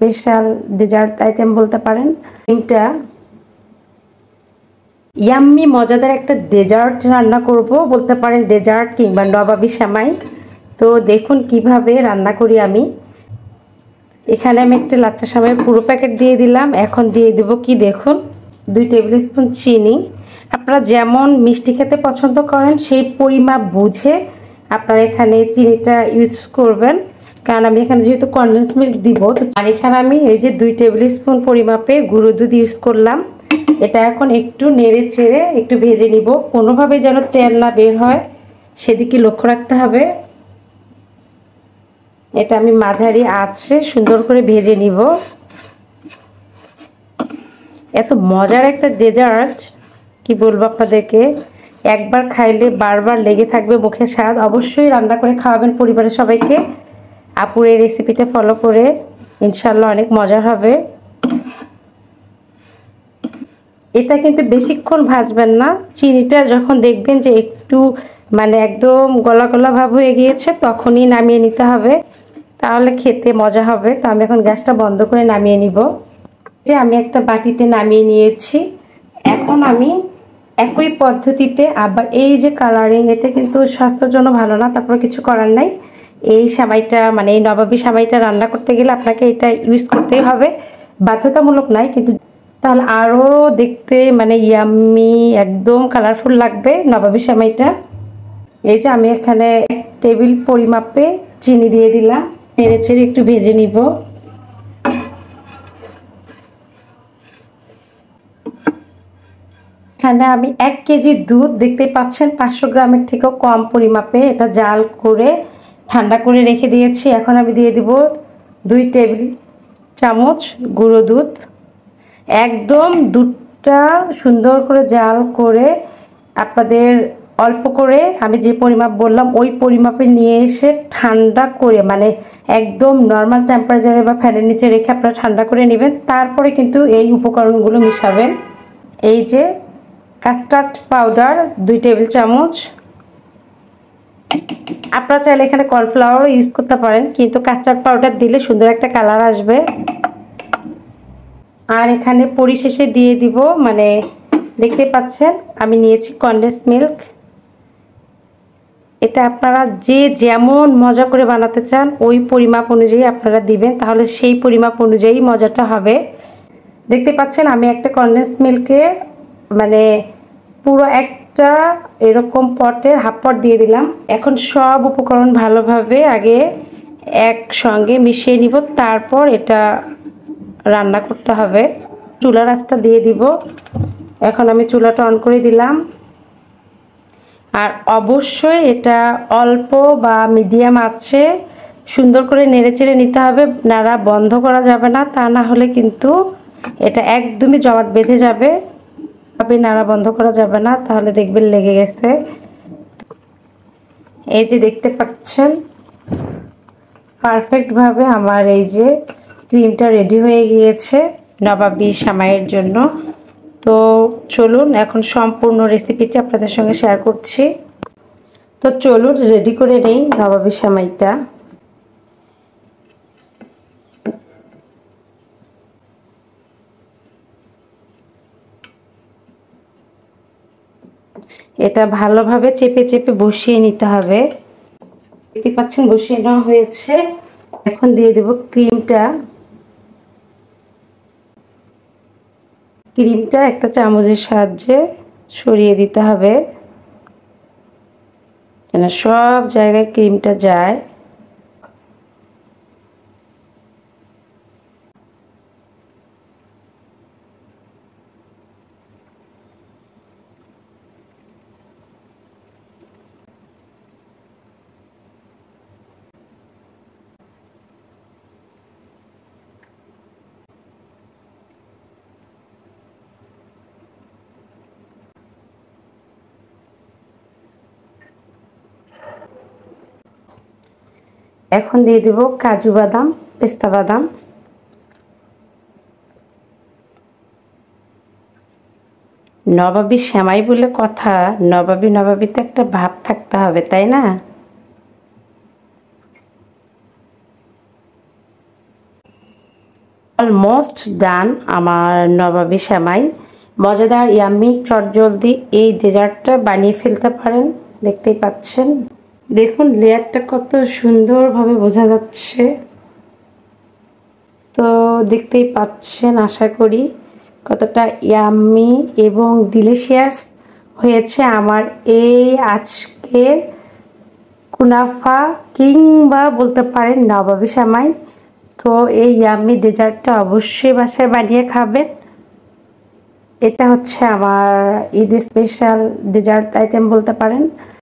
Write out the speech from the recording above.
Special dessert item বলতে পারেন। এটা ইয়াম্মি মজাদার একটা ডেজার্ট রান্না করব বলতে পারেন, ডেজার্ট কিংবা নবাবী সেমাই। তো দেখুন কিভাবে রান্না করি আমি। এখানে আমি একটা লাচ্ছা সেমাই পুরো প্যাকেট দিয়ে দিলাম। এখন দিয়ে দেব কি দেখুন 2 টেবিল স্পুন চিনি। আপনারা যেমন মিষ্টি খেতে পছন্দ করেন সেই পরিমাপ বুঝে আপনারা এখানে চিনিটা ইউজ করবেন, কারণ আমি এখানে যেহেতু কনডেন্স মিল্ক দিব। আর এখানে আমি এই যে 2 টেবিল স্পুন পরিমাপে গুঁড়ো দুধ ইউজ করলাম। এটা এখন একটু নেড়ে চেড়ে একটু ভেজে নিব, কোনোভাবে যেন তেল না বের হয় সেদিকে লক্ষ্য রাখতে হবে। এটা আমি মাঝারি আঁচে সুন্দর করে ভেজে নিব। এত মজার একটা ডেজার্ট কি বলবো আপনাদেরকে, একবার খাইলে বারবার লেগে থাকবে মুখে স্বাদ। অবশ্যই রান্না করে খাওয়াবেন পরিবারের সবাইকে। আপুর এই রেসিপিটা ফলো করে ইনশাল্লাহ অনেক মজা হবে। এটা কিন্তু বেশিক্ষণ ভাজবেন না। চিনিটা যখন দেখবেন যে একটু মানে একদম গলা গলা ভাব হয়ে গিয়েছে তখনই নামিয়ে নিতে হবে, তাহলে খেতে মজা হবে। তো আমি এখন গ্যাসটা বন্ধ করে নামিয়ে নিব। যে আমি একটা বাটিতে নামিয়ে নিয়েছি। এখন আমি একই পদ্ধতিতে আবার এই যে কালারিং, এটা কিন্তু স্বাস্থ্যের জন্য ভালো না, তারপর কিছু করার নাই। এই সেমাইটা মানে এই নবাবী সেমাইটা রান্না করতে গেলে আপনাকে এটা ইউজ করতেই হবে, বাধ্যতামূলক নাই কিন্তু, তাহলে আরও দেখতে মানে ইয়াম্মি একদম কালারফুল লাগবে নবাবী সেমাইটা। এই যে আমি এখানে 1 টেবিল পরিমাপে চিনি দিয়ে দিলাম, নেড়ে চেড়ে একটু ভেজে নিব। এখানে আমি 1 কেজি দুধ দেখতে পাচ্ছেন 500 গ্রামের থেকেও কম পরিমাপে এটা জাল করে ঠান্ডা করে রেখে দিয়েছি। এখন আমি দিয়ে দিব 2 টেবিল চামচ গুঁড়ো দুধ। একদম দুধটা সুন্দর করে জাল করে আপনাদের অল্প করে আমি যে পরিমাপ বললাম ওই পরিমাপে নিয়ে এসে ঠান্ডা করে মানে একদম নর্মাল টেম্পারেচারে বা ফ্যানের নিচে রেখে আপনারা ঠান্ডা করে নেবেন। তারপরে কিন্তু এই উপকরণগুলো মিশাবেন। এই যে কাস্টার্ড পাউডার 2 টেবিল চামচ। আপনারা চাইলে এখানে কর্নফ্লাওয়ারও ইউজ করতে পারেন, কিন্তু কাস্টার্ড পাউডার দিলে সুন্দর একটা কালার আসবে। আর এখানে পরিশেষে দিয়ে দিব মানে দেখতে পাচ্ছেন আমি নিয়েছি কনডেন্স মিল্ক। এটা আপনারা যে যেমন মজা করে বানাতে চান ওই পরিমাপ অনুযায়ী আপনারা দিবেন, তাহলে সেই পরিমাপ অনুযায়ী মজাটা হবে। দেখতে পাচ্ছেন আমি একটা কনডেন্স মিল্কে মানে পুরো একটা এরকম পটের হাফ পট দিয়ে দিলাম। এখন সব উপকরণ ভালোভাবে আগে একসঙ্গে মিশিয়ে নিব, তারপর এটা রান্না করতে হবে। চুলার আঁচটা দিয়ে দিব। এখন আমি চুলাটা অন করে দিলাম। আর অবশ্যই এটা অল্প বা মিডিয়াম আছে সুন্দর করে নেড়েচেড়ে নিতে হবে, নাড়া বন্ধ করা যাবে না, তা না হলে কিন্তু এটা একদমই জমাট বেঁধে যাবে। তবে নাড়া বন্ধ করা যাবে না, তাহলে দেখবেন লেগে গেছে। এই যে দেখতে পাচ্ছেন পারফেক্টভাবে আমার এই যে ক্রিমটা রেডি হয়ে গিয়েছে নবাবী সেমাইয়ের জন্য। তো চলুন এখন সম্পূর্ণ রেসিপিটি আপনাদের সঙ্গে শেয়ার করছি। তো চলুন রেডি করে নেই নবাবী সেমাইটা। এটা ভালোভাবে চেপে চেপে বসিয়ে নিতে হবে। দেখতে পাচ্ছেন বসিয়ে নেওয়া হয়েছে। এখন দিয়ে দেব ক্রিমটা। ক্রিমটা একটা চামচের সাহায্যে ছড়িয়ে দিতে হবে যেন সব জায়গায় ক্রিমটা যায়। এখন দিয়ে দেব কাজু বাদাম, পেস্তা বাদাম। নবাবী সেমাই বলে কথা, নবাবী নবাবীতে একটা ভাব থাকতে হবে, তাই না? অলমোস্ট ডান আমার নবাবী সেমাই। মজাদার ইয়াম্মি চটজলদি এই ডেজার্টটা বানিয়ে ফেলতে পারেন। দেখতেই পাচ্ছেন, দেখুন লেয়ারটা কত সুন্দরভাবে বোঝা যাচ্ছে। তো দেখতেই পাচ্ছেন আশা করি কতটা ইয়াম্মি এবং ডিলিশিয়াস হয়েছে আমার এই আজকের কুনাফা কিংবা বলতে পারেন নবাবী সেমাই। তো এই ইয়াম্মি ডেজার্টটা অবশ্যই বাসায় বানিয়ে খাবেন। এটা হচ্ছে আমার ঈদ স্পেশাল ডেজার্ট আইটেম বলতে পারেন।